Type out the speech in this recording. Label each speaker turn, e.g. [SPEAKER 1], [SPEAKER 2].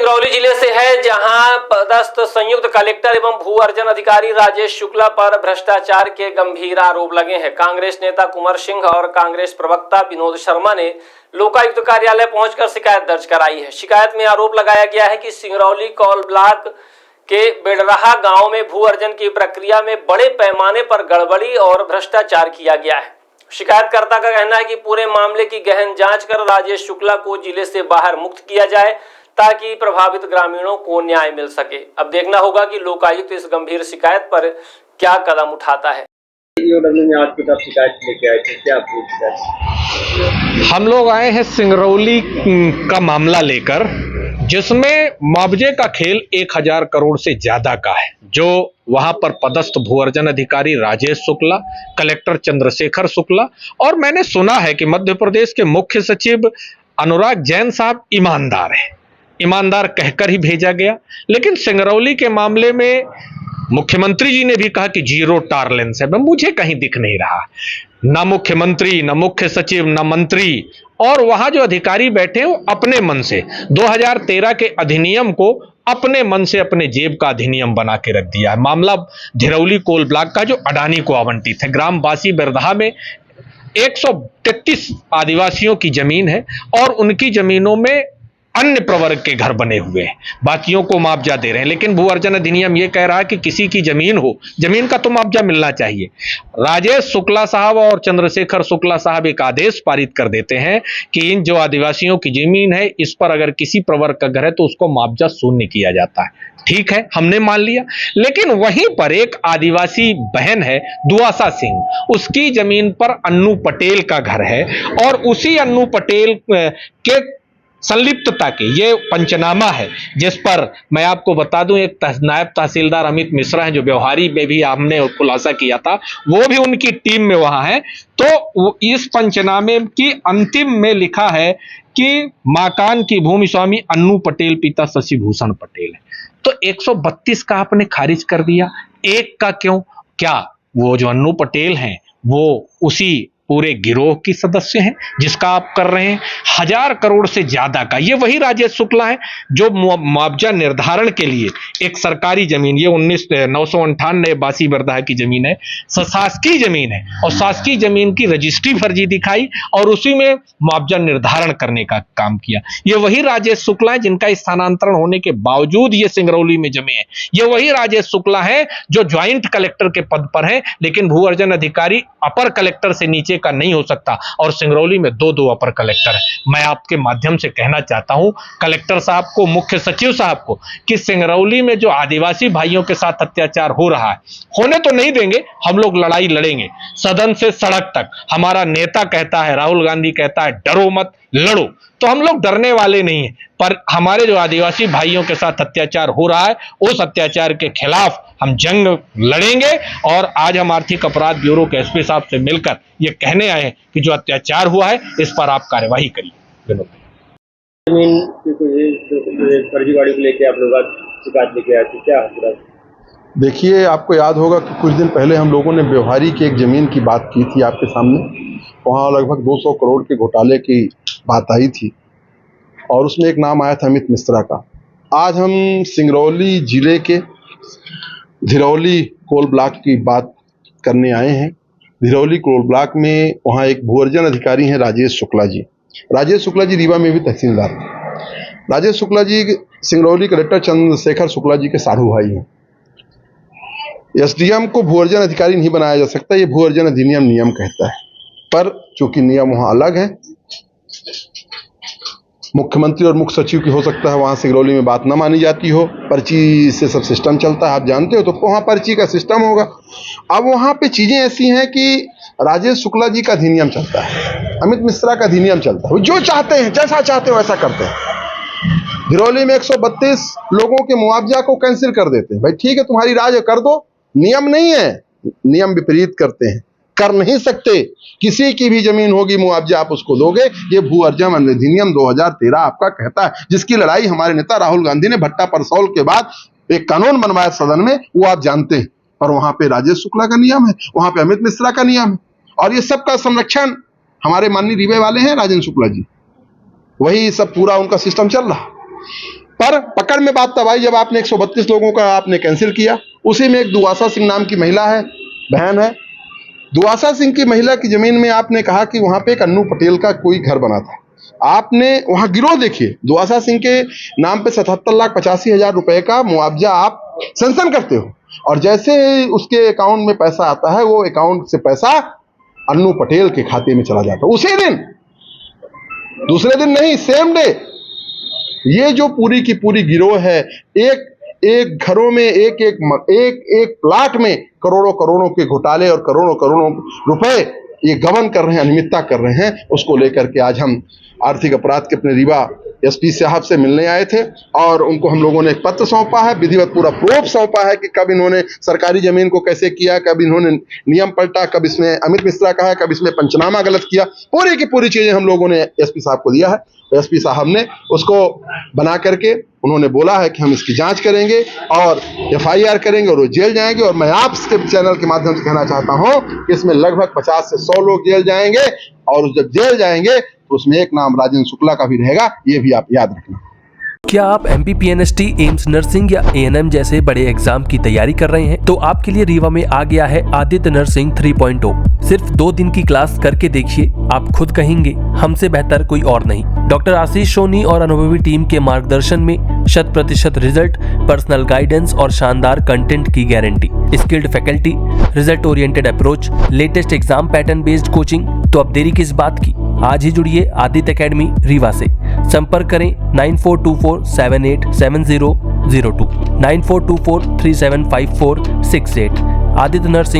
[SPEAKER 1] सिंगरौली जिले से है, जहां पदस्थ संयुक्त कलेक्टर एवं भू अर्जन अधिकारी राजेश शुक्ला पर भ्रष्टाचार के गंभीर आरोप लगे हैं। कांग्रेस नेता कुंवर सिंह और कांग्रेस प्रवक्ता विनोद शर्मा ने लोकायुक्त कार्यालय पहुंचकर शिकायत दर्ज कराई है। शिकायत में आरोप लगाया गया है कि सिंगरौली कौल ब्लॉक के बेडराहा गांव में भू अर्जन की प्रक्रिया में बड़े पैमाने पर गड़बड़ी और भ्रष्टाचार किया गया है। शिकायतकर्ता का कहना है कि पूरे मामले की गहन जांच कर राजेश शुक्ला को जिले से बाहर मुक्त किया जाए ताकि प्रभावित ग्रामीणों को न्याय मिल सके। अब देखना होगा कि लोकायुक्त इस गंभीर शिकायत पर क्या कदम उठाता है।
[SPEAKER 2] आज की तरफ शिकायत लेके आए थे, क्या
[SPEAKER 3] हम लोग आए हैं सिंगरौली का मामला लेकर, जिसमें मुआवजे का खेल 1000 करोड़ से ज्यादा का है, जो वहां पर पदस्थ भू अर्जन अधिकारी राजेश शुक्ला, कलेक्टर चंद्रशेखर शुक्ला और मैंने सुना है कि मध्य प्रदेश के मुख्य सचिव अनुराग जैन साहब ईमानदार है, ईमानदार कहकर ही भेजा गया। लेकिन सिंगरौली के मामले में मुख्यमंत्री जी ने भी कहा कि जीरो टॉलरेंस है, मुझे कहीं दिख नहीं रहा, ना मुख्यमंत्री, ना मुख्य सचिव, ना मंत्री, और वहां जो अधिकारी बैठे वो अपने मन से 2013 के अधिनियम को अपने मन से अपने जेब का अधिनियम बना के रख दिया है। मामला धिरौली कोल ब्लॉक का, जो अडानी को आवंटित है। ग्राम बासी बेरदहा में 133 आदिवासियों की जमीन है और उनकी जमीनों में अन्य प्रवर्ग के घर बने हुए हैं, बाकियों को मुआवजा दे रहे हैं। लेकिन भू अर्जन अधिनियम यह कह रहा है कि किसी की जमीन हो, जमीन का तो मुआवजा मिलना चाहिए। राजेश शुक्ला साहब और चंद्रशेखर शुक्ला साहब एक आदेश पारित कर देते हैं कि इन जो आदिवासियों की जमीन है, इस पर अगर किसी प्रवर्ग का घर है तो उसको मुआवजा शून्य किया जाता है। ठीक है, हमने मान लिया। लेकिन वहीं पर एक आदिवासी बहन है दुआसा सिंह, उसकी जमीन पर अन्नू पटेल का घर है और उसी अन्नू पटेल के संलिप्तता के ये पंचनामा है, जिस पर मैं आपको बता दूं एक नायब तहसीलदार अमित मिश्रा है, जो व्यवहारी में भी हमने खुलासा किया था, वो भी उनकी टीम में वहां है। तो इस पंचनामे की अंतिम में लिखा है कि माकान की भूमि स्वामी अन्नू पटेल पिता शशिभूषण पटेल है। तो 132 का आपने खारिज कर दिया, एक का क्यों? क्या वो जो अन्नू पटेल हैं वो उसी पूरे गिरोह की सदस्य हैं जिसका आप कर रहे हैं? 1000 करोड़ से ज्यादा का ये वही राजेश शुक्ला है जो मुआवजा निर्धारण के लिए एक सरकारी जमीन, ये 998 बासी बेरदहा की जमीन है, शासकीय जमीन है, और शासकीय जमीन की रजिस्ट्री फर्जी दिखाई और उसी में मुआवजा निर्धारण करने का काम किया। ये वही राजेश शुक्ला है जिनका स्थानांतरण होने के बावजूद ये सिंगरौली में जमे हैं। ये वही राजेश शुक्ला है जो ज्वाइंट कलेक्टर के पद पर है, लेकिन भू अर्जन अधिकारी अपर कलेक्टर से नीचे का नहीं हो सकता, और सिंगरौली में 2 अपर कलेक्टर है। मैं आपके माध्यम से कहना चाहता हूं कलेक्टर साहब को, मुख्य सचिव साहब को, कि सिंगरौली में जो आदिवासी भाइयों के साथ अत्याचार हो रहा है, होने तो नहीं देंगे, हम लोग लड़ाई लड़ेंगे सदन से सड़क तक। हमारा नेता कहता है, राहुल गांधी कहता है, डरो मत लड़ो, तो हम लोग डरने वाले नहीं हैं। पर हमारे जो आदिवासी भाइयों के साथ अत्याचार हो रहा है, उस अत्याचार के खिलाफ हम जंग लड़ेंगे। और आज हम आर्थिक अपराध ब्यूरो के एसपी साहब से मिलकर ये कहने आए हैं कि जो अत्याचार हुआ है इस पर आप कार्यवाही करिए।
[SPEAKER 2] जमीन की फर्जीवाड़ी को लेकर आप लोग शिकायत लेके आए थे, क्या?
[SPEAKER 4] देखिए, आपको याद होगा कि कुछ दिन पहले हम लोगों ने व्यवहारी की एक जमीन की बात की थी आपके सामने। वहाँ लगभग 200 करोड़ के घोटाले की बात आई थी और उसमें एक नाम आया था अमित मिश्रा का। आज हम सिंगरौली जिले के धिरौली कोल ब्लॉक की बात करने आए हैं। धिरौली कोल ब्लॉक में वहाँ एक भू अर्जन अधिकारी हैं राजेश शुक्ला जी। राजेश शुक्ला जी रीवा में भी तहसीलदार थे। राजेश शुक्ला जी सिंगरौली कलेक्टर चंद्रशेखर शुक्ला जी के साढ़ू भाई हैं। एसडीएम को भू अर्जन अधिकारी नहीं बनाया जा सकता, ये भू अर्जन अधिनियम नियम कहता है, पर चूंकि नियम वहां अलग है, मुख्यमंत्री और मुख्य सचिव की हो सकता है वहां सिंगरौली में बात ना मानी जाती हो, पर्ची से सब सिस्टम चलता है, आप जानते हो, तो वहां पर्ची का सिस्टम होगा। अब वहां पे चीजें ऐसी हैं कि राजेश शुक्ला जी का अधिनियम चलता है, अमित मिश्रा का अधिनियम चलता है, जो चाहते हैं जैसा चाहते हो वैसा करते हैं। धिरौली में 132 लोगों के मुआवजा को कैंसिल कर देते हैं। भाई ठीक है, तुम्हारी राज कर दो, नियम नहीं है, नियम विपरीत करते हैं, कर नहीं सकते। किसी की भी जमीन होगी मुआवजा आप उसको दोगे, ये भू अर्जन अधिनियम 2013 आपका कहता है, जिसकी लड़ाई हमारे नेता राहुल गांधी ने भट्टा परसौल के बाद एक कानून बनवाया सदन में, वो आप जानते हैं। और वहां पे राजेश शुक्ला का नियम है, वहां पे अमित मिश्रा का नियम है, और ये सब का संरक्षण हमारे माननीय रीवे वाले हैं राजेंद्र शुक्ला जी, वही सब पूरा उनका सिस्टम चल रहा। पर पकड़ में बात तब आई जब आपने 132 लोगों का आपने कैंसिल किया। उसी में एक दुआसा सिंह नाम की महिला है, बहन है। दुआसा सिंह की महिला की जमीन में आपने कहा कि वहां पे एक अन्नू पटेल का कोई घर बना था। आपने वहां गिरोह देखिए, दुआसा सिंह के नाम पे 77,85,000 रुपए का मुआवजा आप सैंक्शन करते हो, और जैसे ही उसके अकाउंट में पैसा आता है, वो अकाउंट से पैसा अन्नू पटेल के खाते में चला जाता है उसी दिन, दूसरे दिन नहीं, सेम डे। ये जो पूरी की पूरी गिरोह है, एक घरों में एक प्लाट में करोड़ों करोड़ों के घोटाले और करोड़ों करोड़ों रुपए ये गबन कर रहे हैं, अनियमितता कर रहे हैं। उसको लेकर के आज हम आर्थिक अपराध के अपने रीवा एसपी साहब से मिलने आए थे, और उनको हम लोगों ने एक पत्र सौंपा है, विधिवत पूरा प्रूफ सौंपा है कि कब इन्होंने सरकारी जमीन को कैसे किया, कब इन्होंने नियम पलटा, कब इसमें अमित मिश्रा का है, कब इसमें पंचनामा गलत किया। पूरी की पूरी चीजें हम लोगों ने एसपी साहब को दिया है। एसपी साहब ने उसको बना करके उन्होंने बोला है कि हम इसकी जांच करेंगे और FIR करेंगे और वो जेल जाएंगे। और मैं आपके चैनल के माध्यम से कहना चाहता हूं कि इसमें लगभग 50 से 100 लोग जेल जाएंगे, और जब जेल जाएंगे तो उसमें एक नाम राजेंद्र शुक्ला का भी रहेगा, ये भी आप याद रखना।
[SPEAKER 5] क्या आप MPPNST, एम्स नर्सिंग या ANM जैसे बड़े एग्जाम की तैयारी कर रहे हैं? तो आपके लिए रीवा में आ गया है आदित्य नर्सिंग 3.0। सिर्फ 2 दिन की क्लास करके देखिए, आप खुद कहेंगे हमसे बेहतर कोई और नहीं। डॉक्टर आशीष सोनी और अनुभवी टीम के मार्गदर्शन में 100% रिजल्ट, पर्सनल गाइडेंस और शानदार कंटेंट की guarantee, skilled faculty, result oriented approach, latest exam pattern based coaching. तो अब देरी किस बात की, आज ही जुड़िए आदित्य एकेडमी रीवा से। संपर्क करें 9424787002, 9424375468। आदित्य नर्सिंग